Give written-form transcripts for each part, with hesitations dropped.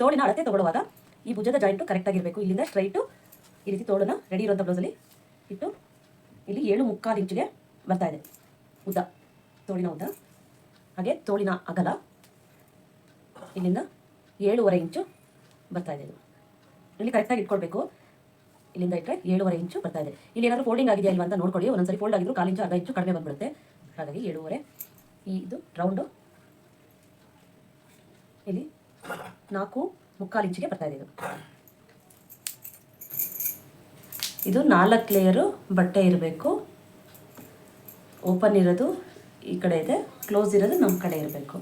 ತೋಳಿನ ಅಳತೆ ತಗೊಳ್ಳುವಾಗ ಈ ಭುಜದ ಜಾಯಿಂಟು ಕರೆಕ್ಟಾಗಿರಬೇಕು. ಇಲ್ಲಿಂದ ಸ್ಟ್ರೈಟು ಈ ರೀತಿ ತೋಳನ್ನು ರೆಡಿ ಇರುವಂಥ ಬ್ಲೌಸಲ್ಲಿ ಇಟ್ಟು ಇಲ್ಲಿ 7.75 ಇಂಚಿಗೆ ಬರ್ತಾ ಇದೆ ಉದ್ದ, ತೋಳಿನ ಉದ್ದ. ಹಾಗೆ ತೋಳಿನ ಅಗಲ ಇಲ್ಲಿಂದ 7.5 ಇಂಚು ಬರ್ತಾ ಇದೆ. ಇದು ಇಲ್ಲಿ ಕರೆಕ್ಟಾಗಿ ಇಟ್ಕೊಳ್ಬೇಕು. ಇಲ್ಲಿಂದ ಇಟ್ಟರೆ 7.5 ಇಂಚು ಬರ್ತಾ ಇದೆ. ಇಲ್ಲಿ ಏನಾದರೂ ಫೋಲ್ಡಿಂಗ್ ಆಗಿದೆಯಾ ಇಲ್ವಾ ಅಂತ ನೋಡ್ಕೊಳ್ಳಿ. ಒಂದೊಂದ್ಸರಿ ಫೋಲ್ಡ್ ಆಗಿದ್ರು 1/4 ಇಂಚು ಅರ್ಧ ಇಂಚು ಕಡಿಮೆ ಬಂದ್ಬಿಡುತ್ತೆ. ಹಾಗಾಗಿ 7.5 ಇದು ರೌಂಡು ಇಲ್ಲಿ 4.75 ಇಂಚಿಗೆ ಬರ್ತಾ ಇದೆ. ಇದು 4 ಲೇಯರು ಬಟ್ಟೆ ಇರಬೇಕು. ಓಪನ್ ಇರೋದು ಈ ಕಡೆ ಇದೆ, ಕ್ಲೋಸ್ ಇರೋದು ನಮ್ಮ ಕಡೆ ಇರಬೇಕು.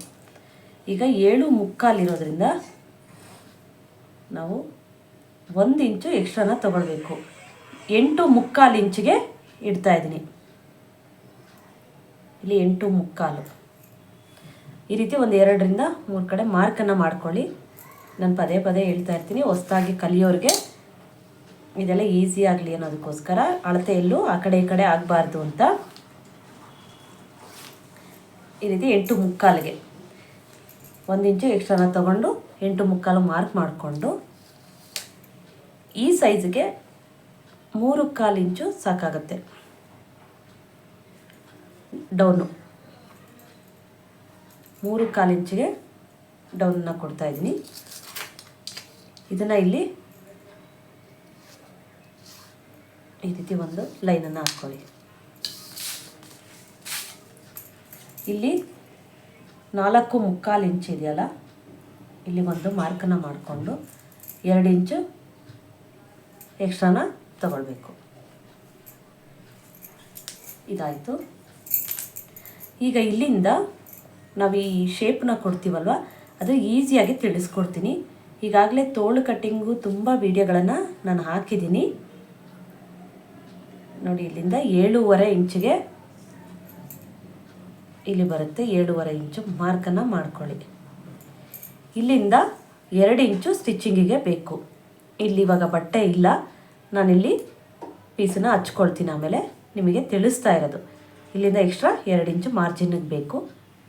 ಈಗ 7.75 ಇರೋದ್ರಿಂದ ನಾವು 1 ಇಂಚು ಎಕ್ಸ್ಟ್ರಾನ ತಗೊಳ್ಬೇಕು. 8.75 ಇಂಚಿಗೆ ಇಡ್ತಾ ಇದ್ದೀನಿ. ಇಲ್ಲಿ 8.75 ಈ ರೀತಿ ಒಂದು 2 ರಿಂದ 3 ಕಡೆ ಮಾರ್ಕನ್ನು ಮಾಡ್ಕೊಳ್ಳಿ. ನಾನು ಪದೇ ಪದೇ ಹೇಳ್ತಾ ಇರ್ತೀನಿ, ಹೊಸದಾಗಿ ಕಲಿಯೋರಿಗೆ ಇದೆಲ್ಲ ಈಸಿ ಆಗಲಿ ಅನ್ನೋದಕ್ಕೋಸ್ಕರ. ಅಳತೆ ಎಲ್ಲೂ ಆ ಕಡೆ ಈ ಕಡೆ ಆಗಬಾರ್ದು ಅಂತ ಈ ರೀತಿ 8.75ಗೆ 1 ಇಂಚು ಎಕ್ಸ್ಟ್ರಾನ ತಗೊಂಡು 8.75 ಮಾರ್ಕ್ ಮಾಡಿಕೊಂಡು ಈ ಸೈಜ್ಗೆ 3.25 ಇಂಚು ಸಾಕಾಗುತ್ತೆ. ಡೌನು 3.25 ಇಂಚಿಗೆ ಡೌನನ್ನು ಕೊಡ್ತಾ ಇದ್ದೀನಿ. ಇದನ್ನು ಇಲ್ಲಿ ಈ ರೀತಿ ಒಂದು ಲೈನನ್ನು ಹಾಕ್ಕೊಳ್ಳಿ. ಇಲ್ಲಿ 4.75 ಇಂಚ್ ಇದೆಯಲ್ಲ, ಇಲ್ಲಿ ಒಂದು ಮಾರ್ಕನ್ನು ಮಾಡಿಕೊಂಡು 2 ಇಂಚು ಎಕ್ಸ್ಟ್ರಾನ ತಗೊಳ್ಬೇಕು. ಇದಾಯಿತು. ಈಗ ಇಲ್ಲಿಂದ ನಾವು ಈ ಶೇಪ್ನ ಕೊಡ್ತೀವಲ್ವ, ಅದು ಈಸಿಯಾಗಿ ತಿಳಿಸ್ಕೊಡ್ತೀನಿ. ಈಗಾಗಲೇ ತೋಳು ಕಟ್ಟಿಂಗು ತುಂಬ ವಿಡಿಯೋಗಳನ್ನು ನಾನು ಹಾಕಿದ್ದೀನಿ ನೋಡಿ. ಇಲ್ಲಿಂದ 7.5 ಇಂಚಿಗೆ ಇಲ್ಲಿ ಬರುತ್ತೆ. 7.5 ಇಂಚು ಮಾರ್ಕನ್ನು ಮಾಡ್ಕೊಳ್ಳಿ. ಇಲ್ಲಿಂದ 2 ಇಂಚು ಸ್ಟಿಚ್ಚಿಂಗಿಗೆ ಬೇಕು. ಇಲ್ಲಿ ಇವಾಗ ಬಟ್ಟೆ ಇಲ್ಲ, ನಾನಿಲ್ಲಿ ಪೀಸನ್ನು ಹಚ್ಕೊಳ್ತೀನಿ, ಆಮೇಲೆ ನಿಮಗೆ ತಿಳಿಸ್ತಾ ಇರೋದು. ಇಲ್ಲಿಂದ ಎಕ್ಸ್ಟ್ರಾ 2 ಇಂಚು ಮಾರ್ಜಿನ್ಗೆ ಬೇಕು.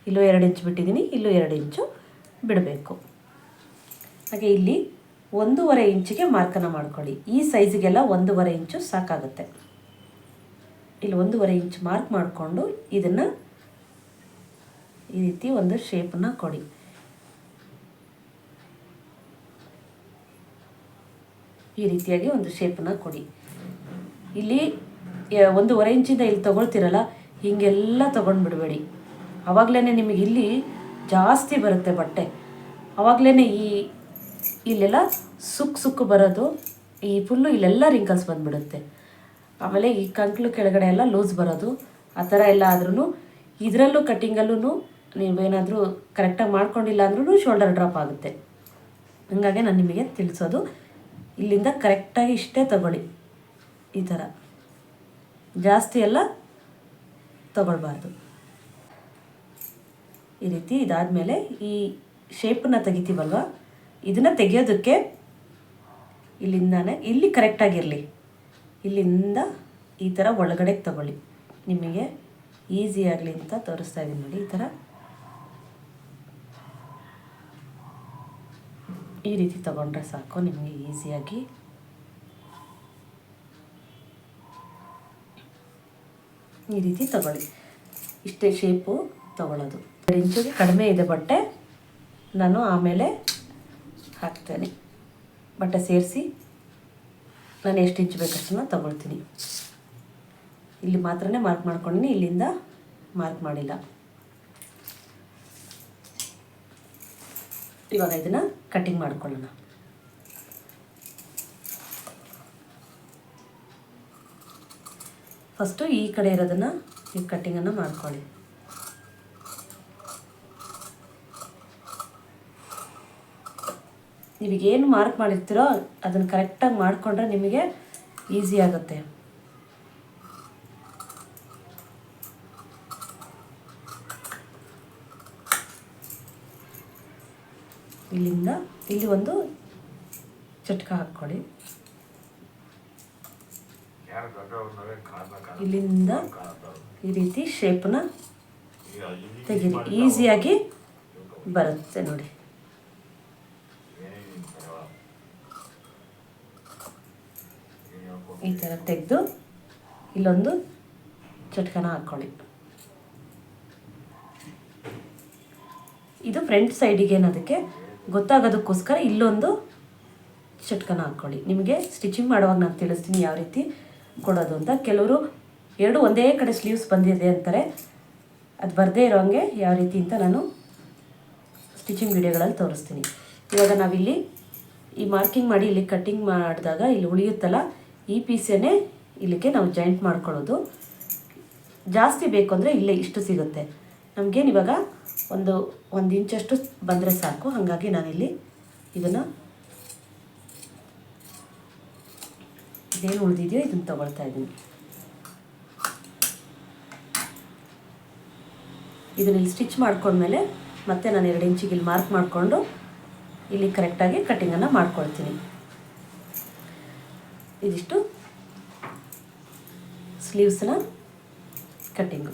ಇಲ್ಲೂ 2 ಇಂಚು ಬಿಟ್ಟಿದ್ದೀನಿ, ಇಲ್ಲೂ 2 ಇಂಚು ಬಿಡಬೇಕು. ಹಾಗೆ ಇಲ್ಲಿ 1.5 ಇಂಚಿಗೆ ಮಾರ್ಕನ್ನು ಮಾಡ್ಕೊಳ್ಳಿ. ಈ ಸೈಜಿಗೆಲ್ಲ 1.5 ಇಂಚು ಸಾಕಾಗುತ್ತೆ. ಇಲ್ಲಿ 1.5 ಇಂಚು ಮಾರ್ಕ್ ಮಾಡಿಕೊಂಡು ಇದನ್ನು ಈ ರೀತಿ ಒಂದು ಶೇಪನ್ನು ಕೊಡಿ. ಈ ರೀತಿಯಾಗಿ ಒಂದು ಶೇಪನ್ನು ಕೊಡಿ. ಇಲ್ಲಿ 1.5 ಇಂಚಿಂದ ಇಲ್ಲಿ ತೊಗೊಳ್ತಿರಲ್ಲ, ಹೀಗೆಲ್ಲ ತೊಗೊಂಡ್ಬಿಡಬೇಡಿ. ಆವಾಗಲೇ ನಿಮಗೆ ಇಲ್ಲಿ ಜಾಸ್ತಿ ಬರುತ್ತೆ ಬಟ್ಟೆ. ಆವಾಗಲೇ ಇಲ್ಲೆಲ್ಲ ಸುಕ್ಕು ಬರೋದು, ಈ ಫುಲ್ಲು ಇಲ್ಲೆಲ್ಲ ರಿಂಕಲ್ಸ್ ಬಂದುಬಿಡುತ್ತೆ. ಆಮೇಲೆ ಈ ಕಂಕ್ಳು ಕೆಳಗಡೆ ಎಲ್ಲ ಲೂಸ್ ಬರೋದು, ಆ ಥರ ಎಲ್ಲ ಆದ್ರೂ ಇದರಲ್ಲೂ ಕಟ್ಟಿಂಗಲ್ಲೂ ನೀವೇನಾದರೂ ಕರೆಕ್ಟಾಗಿ ಮಾಡ್ಕೊಂಡಿಲ್ಲ ಅಂದ್ರೂ ಶೋಲ್ಡರ್ ಡ್ರಾಪ್ ಆಗುತ್ತೆ. ಹಾಗಾಗಿ ನಾನು ನಿಮಗೆ ತಿಳಿಸೋದು, ಇಲ್ಲಿಂದ ಕರೆಕ್ಟಾಗಿ ಇಷ್ಟೇ ತಗೊಳ್ಳಿ. ಈ ಥರ ಜಾಸ್ತಿ ಎಲ್ಲ ತಗೊಳ್ಬಾರ್ದು. ಈ ರೀತಿ ಇದಾದಮೇಲೆ ಈ ಶೇಪನ್ನು ತೆಗಿತೀವಲ್ವ, ಇದನ್ನು ತೆಗೆಯೋದಕ್ಕೆ ಇಲ್ಲಿಂದಾನೆ ಇಲ್ಲಿ ಕರೆಕ್ಟಾಗಿರಲಿ. ಇಲ್ಲಿಂದ ಈ ಥರ ಒಳಗಡೆ ತಗೊಳ್ಳಿ. ನಿಮಗೆ ಈಸಿ ಆಗಲಿ ಅಂತ ತೋರಿಸ್ತಾ ಇದ್ದೀನಿ ನೋಡಿ. ಈ ಥರ ಈ ರೀತಿ ತಗೊಂಡ್ರೆ ಸಾಕು, ನಿಮಗೆ ಈಸಿಯಾಗಿ. ಈ ರೀತಿ ತಗೊಳ್ಳಿ. ಇಷ್ಟೇ ಶೇಪು ತಗೊಳ್ಳೋದು. 2 ಇಂಚಿಗೆ ಕಡಿಮೆ ಇದೆ ಬಟ್ಟೆ, ನಾನು ಆಮೇಲೆ ಹಾಕ್ತೇನೆ. ಬಟ್ಟೆ ಸೇರಿಸಿ ನಾನು ಎಷ್ಟು ಇಂಚು ಬೇಕಷ್ಟನ್ನು ತಗೊಳ್ತೀನಿ. ಇಲ್ಲಿ ಮಾತ್ರನೇ ಮಾರ್ಕ್ ಮಾಡ್ಕೊಂಡಿನಿ, ಇಲ್ಲಿಂದ ಮಾರ್ಕ್ ಮಾಡಿಲ್ಲ. ಇವಾಗ ಇದನ್ನು ಕಟ್ಟಿಂಗ್ ಮಾಡ್ಕೊಳ್ಳೋಣ. ಫಸ್ಟು ಈ ಕಡೆ ಇರೋದನ್ನು ಈ ಕಟ್ಟಿಂಗನ್ನು ಮಾಡ್ಕೊಳ್ಳಿ. ನೀವೀಗೇನು ಮಾರ್ಕ್ ಮಾಡಿರ್ತೀರೋ ಅದನ್ನು ಕರೆಕ್ಟಾಗಿ ಮಾಡಿಕೊಂಡ್ರೆ ನಿಮಗೆ ಈಸಿ ಆಗುತ್ತೆ. ಇಲ್ಲಿಂದ ಇಲ್ಲಿ ಒಂದು ಚಟ್ಕ ಹಾಕ್ಕೊಳ್ಳಿ. ಇಲ್ಲಿಂದ ಈ ರೀತಿ ಶೇಪ್ನ ತೆಗೀರಿ, ಈಸಿಯಾಗಿ ಬರುತ್ತೆ ನೋಡಿ. ಈ ಥರ ತೆಗೆದು ಇಲ್ಲೊಂದು ಚಟ್ಕನ ಹಾಕ್ಕೊಳ್ಳಿ. ಇದು ಫ್ರಂಟ್ ಸೈಡಿಗೆ ಅದಕ್ಕೆ ಗೊತ್ತಾಗೋದಕ್ಕೋಸ್ಕರ ಇಲ್ಲೊಂದು ಚಟ್ಕನ ಹಾಕ್ಕೊಳ್ಳಿ. ನಿಮಗೆ ಸ್ಟಿಚಿಂಗ್ ಮಾಡುವಾಗ ನಾನು ತಿಳಿಸ್ತೀನಿ ಯಾವ ರೀತಿ ಕೊಡೋದು ಅಂತ. ಕೆಲವರು ಎರಡು ಒಂದೇ ಕಡೆ ಸ್ಲೀವ್ಸ್ ಬಂದಿದೆ ಅಂತಾರೆ, ಅದು ಬರದೇ ಇರೋಂಗೆ ಯಾವ ರೀತಿ ಅಂತ ನಾನು ಸ್ಟಿಚಿಂಗ್ ವಿಡಿಯೋಗಳಲ್ಲಿ ತೋರಿಸ್ತೀನಿ. ಇವಾಗ ನಾವಿಲ್ಲಿ ಈ ಮಾರ್ಕಿಂಗ್ ಮಾಡಿ ಇಲ್ಲಿ ಕಟ್ಟಿಂಗ್ ಮಾಡಿದಾಗ ಇಲ್ಲಿ ಉಳಿಯುತ್ತಲ್ಲ, ಈ ಪೀಸೇನೆ ಇಲ್ಲಿಗೆ ನಾವು ಜಾಯಿಂಟ್ ಮಾಡ್ಕೊಳ್ಳೋದು. ಜಾಸ್ತಿ ಬೇಕು ಅಂದರೆ ಇಲ್ಲೇ ಇಷ್ಟು ಸಿಗುತ್ತೆ ನಮಗೇನು. ಇವಾಗ ಒಂದು ಇಂಚಷ್ಟು ಬಂದರೆ ಸಾಕು. ಹಾಗಾಗಿ ನಾನಿಲ್ಲಿ ಇದನ್ನು ಇದೇನು ಉಳಿದಿದೆಯೋ ಇದನ್ನು ತೊಗೊಳ್ತಾ ಇದ್ದೀನಿ. ಇದನ್ನ ಸ್ಟಿಚ್ ಮಾಡ್ಕೊಂಡ್ಮೇಲೆ ಮತ್ತೆ ನಾನು 2 ಇಂಚಿಗೆ ಇಲ್ಲಿ ಮಾರ್ಕ್ ಮಾಡಿಕೊಂಡು ಇಲ್ಲಿ ಕರೆಕ್ಟಾಗಿ ಕಟ್ಟಿಂಗನ್ನು ಮಾಡ್ಕೊಳ್ತೀನಿ. ಇದಿಷ್ಟು ಸ್ಲೀವ್ಸ್ನ ಕಟ್ಟಿಂಗು.